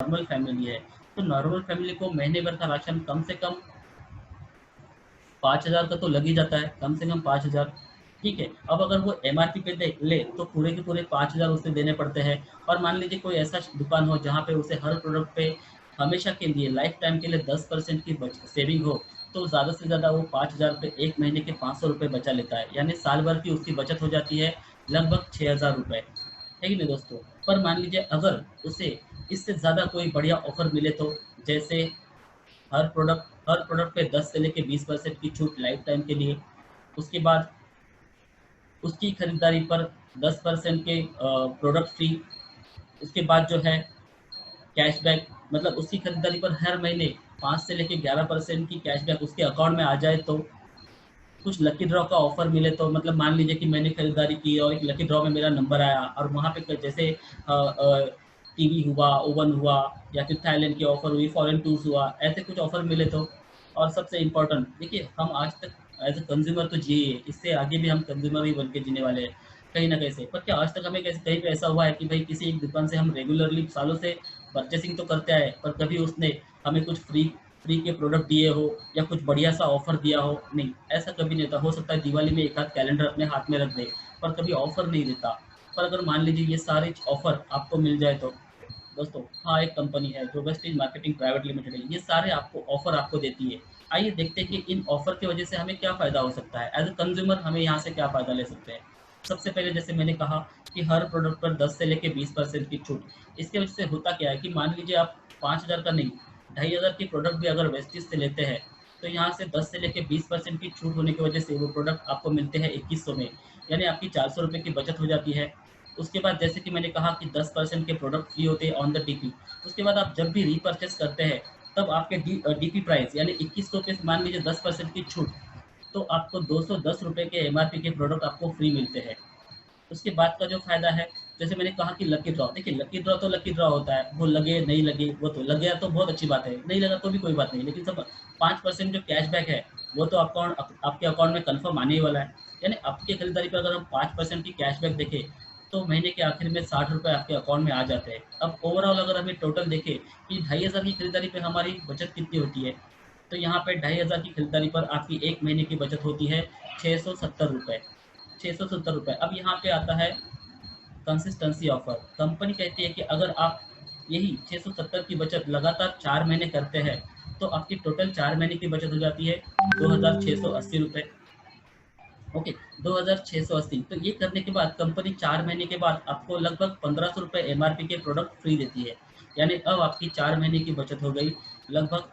Normal family है, तो normal family को महीने भर का राशन कम से कम 5,000 का तो लग ही जाता है, कम से कम 5,000। ठीक है, अब अगर वो एमआरपी पे ले तो पूरे के पूरे 5,000 उसे देने पड़ते हैं। और मान लीजिए कोई ऐसा दुकान हो जहाँ पे उसे हर प्रोडक्ट पे हमेशा के लिए लाइफ टाइम के लिए 10% की सेविंग हो, तो ज़्यादा से ज़्यादा वो 5,000 पे एक महीने के 500 रुपये बचा लेता है, यानी साल भर की उसकी बचत हो जाती है लगभग 6,000 रुपये। है कि नहीं दोस्तों? पर मान लीजिए अगर उसे इससे ज़्यादा कोई बढ़िया ऑफर मिले तो, जैसे हर प्रोडक्ट पे 10 से लेके 20% की छूट लाइफ टाइम के लिए। उसके बाद उसकी खरीदारी पर 10% के प्रोडक्ट फ्री। उसके बाद जो है कैशबैक, मतलब उसकी खरीदारी पर हर महीने 5 से लेके 11% की कैशबैक उसके अकाउंट में आ जाए तो, कुछ लकी ड्रॉ का ऑफर मिले तो, मतलब मान लीजिए कि मैंने खरीदारी की और एक लकी ड्रॉ में मेरा नंबर आया और वहाँ पे जैसे टीवी हुआ, ओवन हुआ, या फिर थाईलैंड की ऑफर हुई, फॉरेन टूर्स हुआ, ऐसे कुछ ऑफर मिले तो। और सबसे इम्पोर्टेंट देखिए, हम आज तक एज ए कंज्यूमर तो जिए, इससे आगे भी हम कंज्यूमर ही बन के जीने वाले हैं कहीं ना कहीं से। पर क्या आज तक हमें कैसे कहीं पे ऐसा हुआ है कि भाई किसी एक दुकान से हम रेगुलरली सालों से परचेसिंग तो करते आए, पर कभी उसने हमें कुछ फ्री फ्री के प्रोडक्ट दिए हो या कुछ बढ़िया सा ऑफर दिया हो? नहीं, ऐसा कभी नहीं था। हो सकता है दिवाली में एक आध कैलेंडर अपने हाथ में रख दे, पर कभी ऑफर नहीं देता। पर अगर मान लीजिए ये सारे ऑफर आपको मिल जाए तो दोस्तों, हाँ, एक कंपनी है जो वेस्टेज मार्केटिंग प्राइवेट लिमिटेड है, ये सारे आपको ऑफर आपको देती है। आइए देखते हैं कि इन ऑफर की वजह से हमें क्या फ़ायदा हो सकता है, एज ए कंज्यूमर हम यहाँ से क्या फ़ायदा ले सकते हैं। सबसे पहले जैसे मैंने कहा कि हर प्रोडक्ट पर 10 से लेके 20% की छूट। इसकी वजह से होता क्या है कि मान लीजिए आप 5,000 का नहीं, 2,500 की प्रोडक्ट भी अगर वेस्टेज से लेते हैं, तो यहाँ से 10 से लेके 20% की छूट होने की वजह से वो प्रोडक्ट आपको मिलते हैं 2100 में, यानी आपकी 400 रुपये की बचत हो जाती है। उसके बाद जैसे कि मैंने कहा कि 10% के प्रोडक्ट फ्री होते हैं ऑन द डीपी। उसके बाद आप जब भी रीपरचेस करते हैं, तब आपके डीपी प्राइस यानी 2100 पे मान लीजिए 10% की छूट, तो आपको 210 रुपये के एमआरपी के प्रोडक्ट आपको फ्री मिलते हैं। उसके बाद का जो फ़ायदा है, जैसे मैंने कहा कि लकी ड्रॉ, देखिए लकी ड्रॉ तो लकी ड्रॉ होता है, वो लगे नहीं लगे वो तो लग गया तो बहुत अच्छी बात है, नहीं लगा तो भी कोई बात नहीं, लेकिन सब 5% जो कैशबैक है वो तो आपके अकाउंट में कन्फर्म आने ही वाला है। यानी आपकी खरीदारी पर अगर हम 5% की कैशबैक देखें, तो महीने के आखिर में 60 रुपये आपके अकाउंट में आ जाते हैं। अब ओवरऑल अगर हमें टोटल देखें कि 2,500 की खरीदारी पे हमारी बचत कितनी होती है, तो यहाँ पे 2,500 की खरीदारी पर आपकी एक महीने की बचत होती है 670 रुपये। 670 रुपये। अब यहाँ पे आता है कंसिस्टेंसी ऑफर। कंपनी कहती है कि अगर आप यही 670 की बचत लगातार 4 महीने करते हैं, तो आपकी टोटल 4 महीने की बचत हो जाती है 2,680 रुपये। ओके, 2,680। तो ये करने के बाद कंपनी 4 महीने के बाद आपको लगभग 1,500 रुपये एमआरपी के प्रोडक्ट फ्री देती है। यानी अब आपकी 4 महीने की बचत हो गई लगभग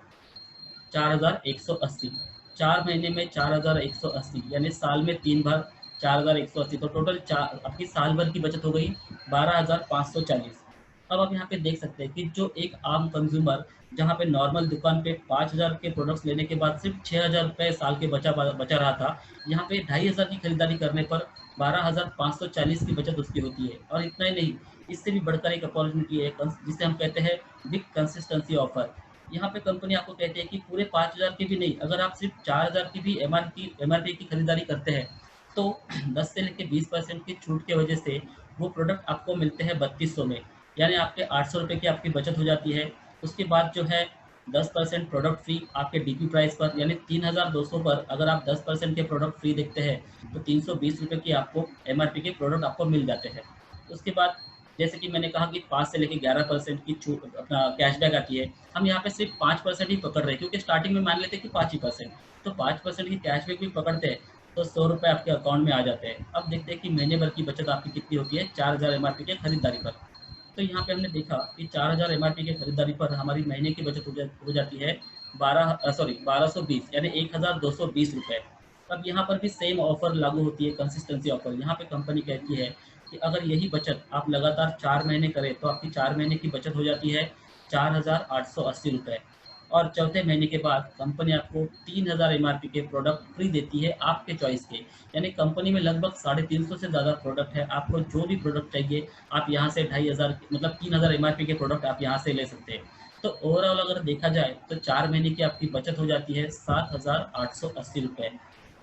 4,180। 4 महीने में 4,180, यानी साल में 3 बार 4,180, तो टोटल चार आपकी साल भर की बचत हो गई 12,540। अब आप यहाँ पे देख सकते हैं कि जो एक आम कंज्यूमर जहाँ पे नॉर्मल दुकान पे 5,000 के प्रोडक्ट्स लेने के बाद सिर्फ 6,000 रुपये साल के बचा बचा रहा था, यहाँ पे 2,500 की खरीदारी करने पर 12,540 की बचत उसकी होती है। और इतना ही नहीं, इससे भी बढ़कर एक अपॉर्चुनिटी है जिसे हम कहते हैं बिग कंसिस्टेंसी ऑफर। यहाँ पे कंपनी आपको कहती है कि पूरे 5,000 की भी नहीं, अगर आप सिर्फ 4,000 की भी एमआरपी की खरीदारी करते हैं, तो 10 से लेकर 20% की छूट की वजह से वो प्रोडक्ट आपको मिलते हैं 3,200 में, यानी आपके 800 रुपये की आपकी बचत हो जाती है। उसके बाद जो है 10% प्रोडक्ट फ्री आपके डीपी प्राइस पर, यानी 3,200 पर अगर आप 10% के प्रोडक्ट फ्री देखते हैं, तो 320 रुपये की आपको एमआरपी के प्रोडक्ट आपको मिल जाते हैं। उसके बाद जैसे कि मैंने कहा कि 5 से लेके 11% की छूट अपना कैशबैक आती है। हम यहाँ पे सिर्फ 5% ही पकड़ रहे हैं, क्योंकि स्टार्टिंग में मान लेते हैं कि 5%, तो 5% की कैशबैक भी पकड़ते हैं, तो 100 रुपये आपके अकाउंट में आ जाते हैं। अब देखते हैं कि महीने भर की बचत आपकी कितनी होती है 4,000 एमआरपी के खरीदारी पर। तो यहाँ पे हमने देखा कि 4,000 एमआरपी के खरीदारी पर हमारी महीने की बचत हो जाती है 1220, यानी 1,220 रुपये। अब यहाँ पर भी सेम ऑफर लागू होती है, कंसिस्टेंसी ऑफर। यहाँ पे कंपनी कहती है कि अगर यही बचत आप लगातार 4 महीने करें, तो आपकी 4 महीने की बचत हो जाती है 4,880 रुपये। और चौथे महीने के बाद कंपनी आपको 3,000 एमआरपी के प्रोडक्ट फ्री देती है आपके चॉइस के। यानी कंपनी में लगभग 350 से ज़्यादा प्रोडक्ट है, आपको जो भी प्रोडक्ट चाहिए आप यहाँ से 2,500 मतलब 3,000 एमआरपी के प्रोडक्ट आप यहाँ से ले सकते हैं। तो ओवरऑल अगर देखा जाए तो 4 महीने की आपकी बचत हो जाती है 7,880 रुपये।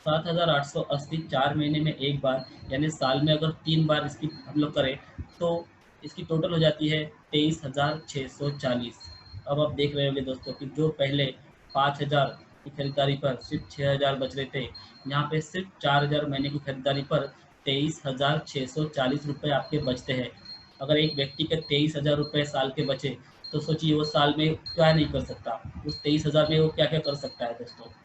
7,880 4 महीने में एक बार, यानी साल में अगर 3 बार इसकी हम लोग करें, तो इसकी टोटल हो जाती है 23,640। अब आप देख रहे होंगे दोस्तों कि जो पहले 5,000 की खरीदारी पर सिर्फ 6,000 बच रहे थे, यहाँ पे सिर्फ 4,000 महीने की खरीदारी पर 23,640 रुपये आपके बचते हैं। अगर एक व्यक्ति के 23,000 रुपये साल के बचे, तो सोचिए वो साल में क्या नहीं कर सकता, उस 23,000 में वो क्या क्या कर सकता है दोस्तों।